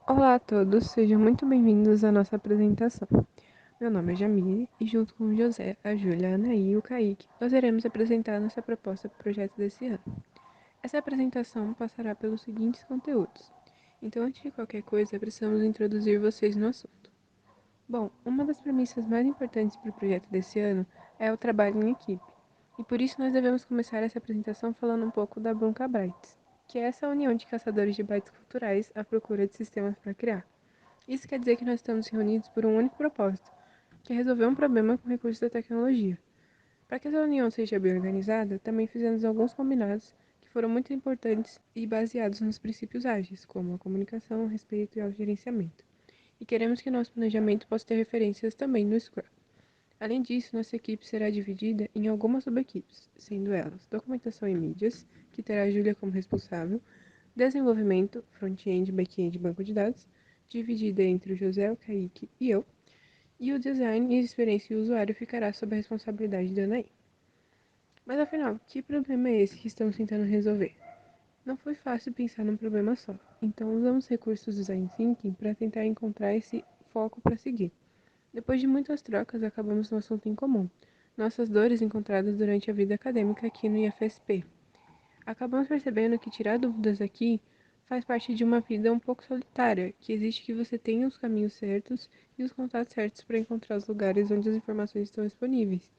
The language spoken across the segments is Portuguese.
Olá a todos, sejam muito bem-vindos à nossa apresentação. Meu nome é Jamile e junto com o José, a Júlia, a Anaí e o Kaique, nós iremos apresentar nossa proposta para o projeto desse ano. Essa apresentação passará pelos seguintes conteúdos. Então, antes de qualquer coisa, precisamos introduzir vocês no assunto. Bom, uma das premissas mais importantes para o projeto desse ano é o trabalho em equipe. E por isso nós devemos começar essa apresentação falando um pouco da Bunka Bytes, que é essa união de caçadores de bytes culturais à procura de sistemas para criar. Isso quer dizer que nós estamos reunidos por um único propósito, que é resolver um problema com recursos da tecnologia. Para que essa união seja bem organizada, também fizemos alguns combinados que foram muito importantes e baseados nos princípios ágeis, como a comunicação, o respeito e o gerenciamento. E queremos que nosso planejamento possa ter referências também no Scrum. Além disso, nossa equipe será dividida em algumas subequipes, sendo elas documentação e mídias, que terá a Júlia como responsável, desenvolvimento, front-end, back-end e banco de dados, dividida entre o José, o Kaique e eu, e o design e experiência do usuário ficará sob a responsabilidade da Anaí. Mas afinal, que problema é esse que estamos tentando resolver? Não foi fácil pensar num problema só, então usamos recursos do Design Thinking para tentar encontrar esse foco para seguir. Depois de muitas trocas, acabamos no assunto em comum, nossas dores encontradas durante a vida acadêmica aqui no IFSP. Acabamos percebendo que tirar dúvidas aqui faz parte de uma vida um pouco solitária, que existe que você tenha os caminhos certos e os contatos certos para encontrar os lugares onde as informações estão disponíveis.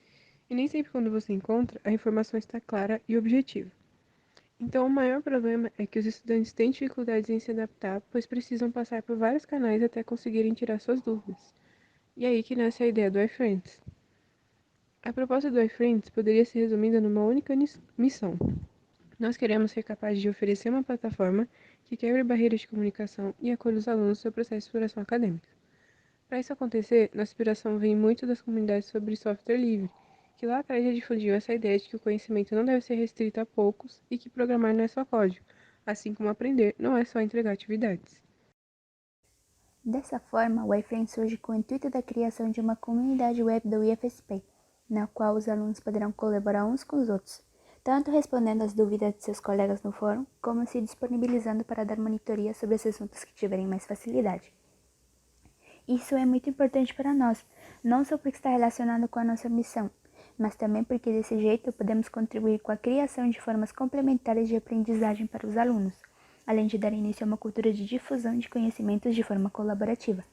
E nem sempre quando você encontra, a informação está clara e objetiva. Então, o maior problema é que os estudantes têm dificuldades em se adaptar, pois precisam passar por vários canais até conseguirem tirar suas dúvidas. E é aí que nasce a ideia do iFriends. A proposta do iFriends poderia ser resumida numa única missão: nós queremos ser capazes de oferecer uma plataforma que quebre barreiras de comunicação e acolha os alunos no seu processo de exploração acadêmica. Para isso acontecer, nossa inspiração vem muito das comunidades sobre software livre, que lá atrás já difundiu essa ideia de que o conhecimento não deve ser restrito a poucos e que programar não é só código, assim como aprender não é só entregar atividades. Dessa forma, o iFrame surge com o intuito da criação de uma comunidade web do IFSP, na qual os alunos poderão colaborar uns com os outros, tanto respondendo às dúvidas de seus colegas no fórum, como se disponibilizando para dar monitoria sobre os assuntos que tiverem mais facilidade. Isso é muito importante para nós, não só porque está relacionado com a nossa missão, mas também porque desse jeito podemos contribuir com a criação de formas complementares de aprendizagem para os alunos, além de dar início a uma cultura de difusão de conhecimentos de forma colaborativa.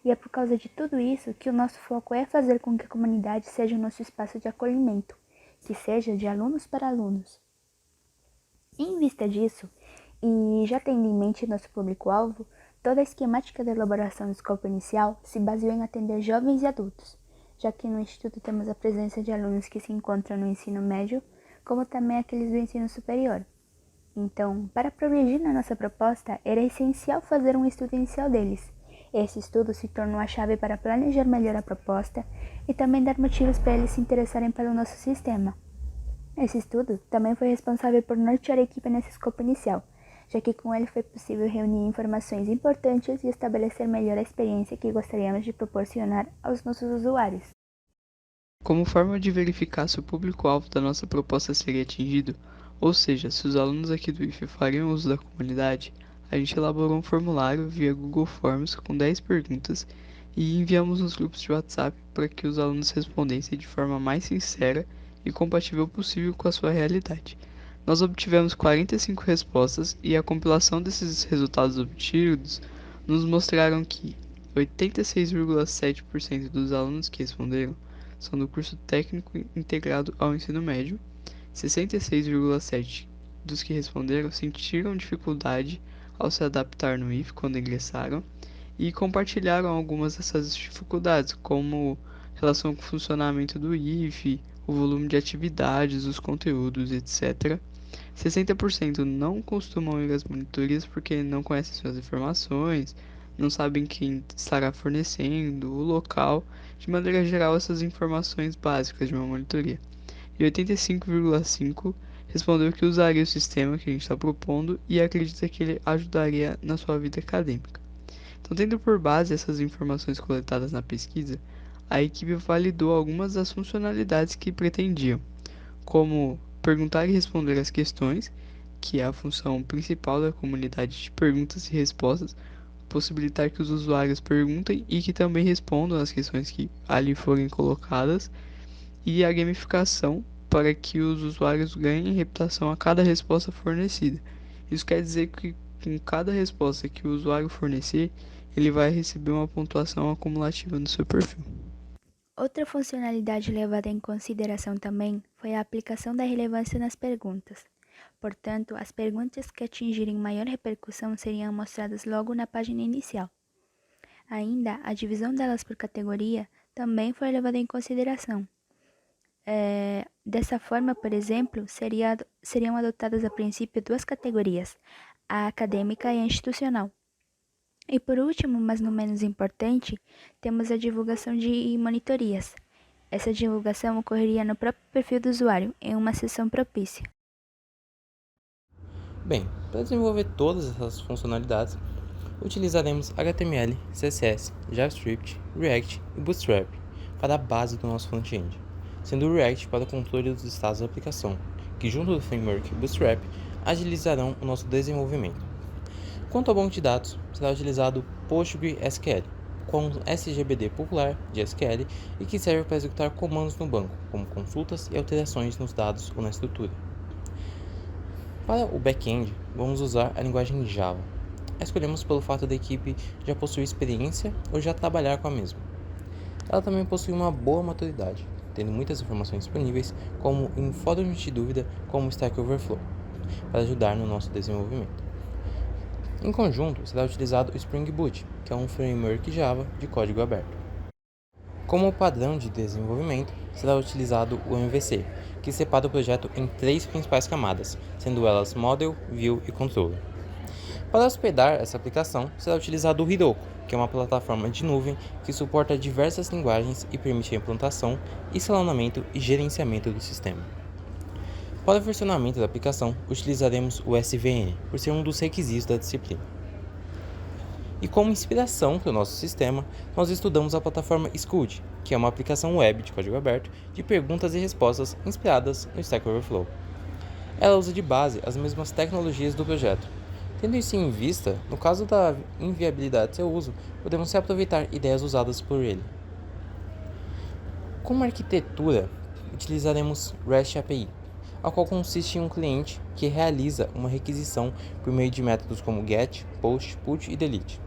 E é por causa de tudo isso que o nosso foco é fazer com que a comunidade seja o nosso espaço de acolhimento, que seja de alunos para alunos. Em vista disso, e já tendo em mente nosso público-alvo, toda a esquemática da elaboração do escopo inicial se baseou em atender jovens e adultos, já que no Instituto temos a presença de alunos que se encontram no ensino médio, como também aqueles do ensino superior. Então, para progredir na nossa proposta, era essencial fazer um estudo inicial deles. Esse estudo se tornou a chave para planejar melhor a proposta e também dar motivos para eles se interessarem pelo nosso sistema. Esse estudo também foi responsável por nortear a equipe nesse escopo inicial, já que com ele foi possível reunir informações importantes e estabelecer melhor a experiência que gostaríamos de proporcionar aos nossos usuários. Como forma de verificar se o público-alvo da nossa proposta seria atingido, ou seja, se os alunos aqui do IFE fariam uso da comunidade, a gente elaborou um formulário via Google Forms com 10 perguntas e enviamos nos grupos de WhatsApp para que os alunos respondessem de forma mais sincera e compatível possível com a sua realidade. Nós obtivemos 45 respostas e a compilação desses resultados obtidos nos mostraram que 86,7% dos alunos que responderam são do curso técnico integrado ao ensino médio. 66,7% dos que responderam sentiram dificuldade ao se adaptar no IF quando ingressaram e compartilharam algumas dessas dificuldades, como relação com o funcionamento do IF, o volume de atividades, os conteúdos, etc. 60% não costumam ir às monitorias porque não conhecem suas informações, não sabem quem estará fornecendo, o local, de maneira geral essas informações básicas de uma monitoria. E 85,5% respondeu que usaria o sistema que a gente está propondo e acredita que ele ajudaria na sua vida acadêmica. Então, tendo por base essas informações coletadas na pesquisa, a equipe validou algumas das funcionalidades que pretendiam, como perguntar e responder as questões, que é a função principal da comunidade de perguntas e respostas, possibilitar que os usuários perguntem e que também respondam as questões que ali forem colocadas, e a gamificação para que os usuários ganhem reputação a cada resposta fornecida. Isso quer dizer que com cada resposta que o usuário fornecer, ele vai receber uma pontuação acumulativa no seu perfil. Outra funcionalidade levada em consideração também foi a aplicação da relevância nas perguntas. Portanto, as perguntas que atingirem maior repercussão seriam mostradas logo na página inicial. Ainda, a divisão delas por categoria também foi levada em consideração. Dessa forma, por exemplo, seriam adotadas a princípio duas categorias, a acadêmica e a institucional. E por último, mas não menos importante, temos a divulgação de monitorias. Essa divulgação ocorreria no próprio perfil do usuário, em uma seção propícia. Bem, para desenvolver todas essas funcionalidades, utilizaremos HTML, CSS, JavaScript, React e Bootstrap para a base do nosso front-end, sendo o React para o controle dos estados da aplicação, que junto do framework Bootstrap agilizarão o nosso desenvolvimento. Quanto ao banco de dados, será utilizado PostgreSQL, com um SGBD popular de SQL e que serve para executar comandos no banco, como consultas e alterações nos dados ou na estrutura. Para o back-end, vamos usar a linguagem Java. A escolhemos pelo fato da equipe já possuir experiência ou já trabalhar com a mesma. Ela também possui uma boa maturidade, tendo muitas informações disponíveis, como em fóruns de dúvida como o Stack Overflow, para ajudar no nosso desenvolvimento. Em conjunto, será utilizado o Spring Boot, que é um framework Java de código aberto. Como padrão de desenvolvimento, será utilizado o MVC, que separa o projeto em 3 principais camadas, sendo elas Model, View e Controller. Para hospedar essa aplicação, será utilizado o Heroku, que é uma plataforma de nuvem que suporta diversas linguagens e permite a implantação, escalonamento e gerenciamento do sistema. Para o versionamento da aplicação, utilizaremos o SVN, por ser um dos requisitos da disciplina. E como inspiração para o nosso sistema, nós estudamos a plataforma Scud, que é uma aplicação web de código aberto de perguntas e respostas inspiradas no Stack Overflow. Ela usa de base as mesmas tecnologias do projeto. Tendo isso em vista, no caso da inviabilidade de seu uso, podemos reaproveitar ideias usadas por ele. Como arquitetura, utilizaremos REST API, a qual consiste em um cliente que realiza uma requisição por meio de métodos como GET, POST, PUT e DELETE,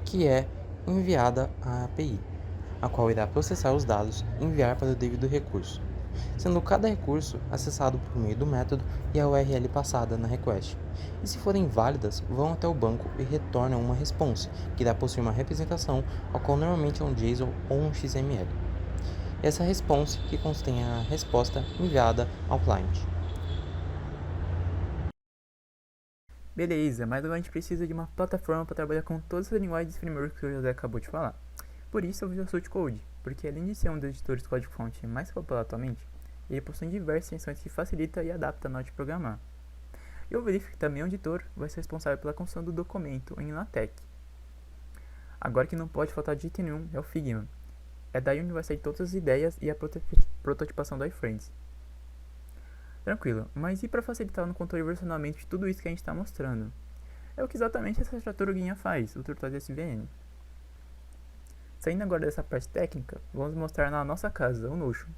que é enviada à API, a qual irá processar os dados e enviar para o devido recurso, sendo cada recurso acessado por meio do método e a URL passada na request. E se forem válidas, vão até o banco e retornam uma response, que irá possuir uma representação, a qual normalmente é um JSON ou um XML. Essa response que contém a resposta enviada ao cliente. Beleza, mas agora a gente precisa de uma plataforma para trabalhar com todas as linguagens de framework que o José acabou de falar. Por isso eu Visual Studio Code, porque além de ser um dos editores de código-fonte mais popular atualmente, ele possui diversas extensões que facilita e adapta na hora de programar. E o Verific também é um editor, vai ser responsável pela construção do documento em LaTeX. Agora que não pode faltar de jeito nenhum é o Figma. É daí onde vai sair todas as ideias e a prototipação do iFriends. Tranquilo, mas e para facilitar no controle e versionamento de tudo isso que a gente está mostrando? É o que exatamente essa tartaruguinha faz, o Turtle SVN. Saindo agora dessa parte técnica, vamos mostrar na nossa casa, o Notion.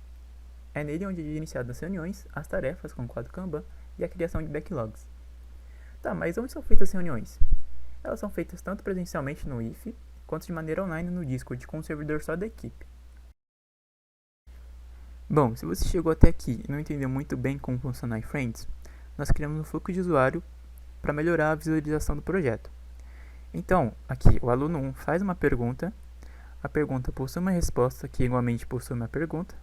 É nele onde é iniciado as reuniões, as tarefas com o quadro Kanban e a criação de backlogs. Tá, mas onde são feitas as reuniões? Elas são feitas tanto presencialmente no IF, quanto de maneira online no Discord com um servidor só da equipe. Bom, se você chegou até aqui e não entendeu muito bem como funciona iFriends, nós criamos um fluxo de usuário para melhorar a visualização do projeto. Então, aqui o aluno 1 faz uma pergunta, a pergunta possui uma resposta que igualmente possui uma pergunta,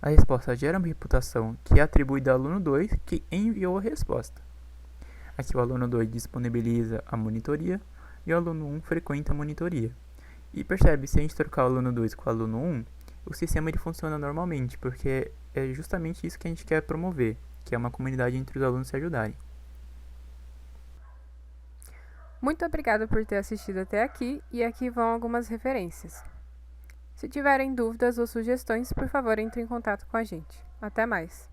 a resposta gera uma reputação que é atribuída ao aluno 2 que enviou a resposta. Aqui o aluno 2 disponibiliza a monitoria e o aluno 1 frequenta a monitoria. E percebe, se a gente trocar o aluno 2 com o aluno 1, o sistema ele funciona normalmente, porque é justamente isso que a gente quer promover, que é uma comunidade entre os alunos se ajudarem. Muito obrigada por ter assistido até aqui, e aqui vão algumas referências. Se tiverem dúvidas ou sugestões, por favor, entre em contato com a gente. Até mais!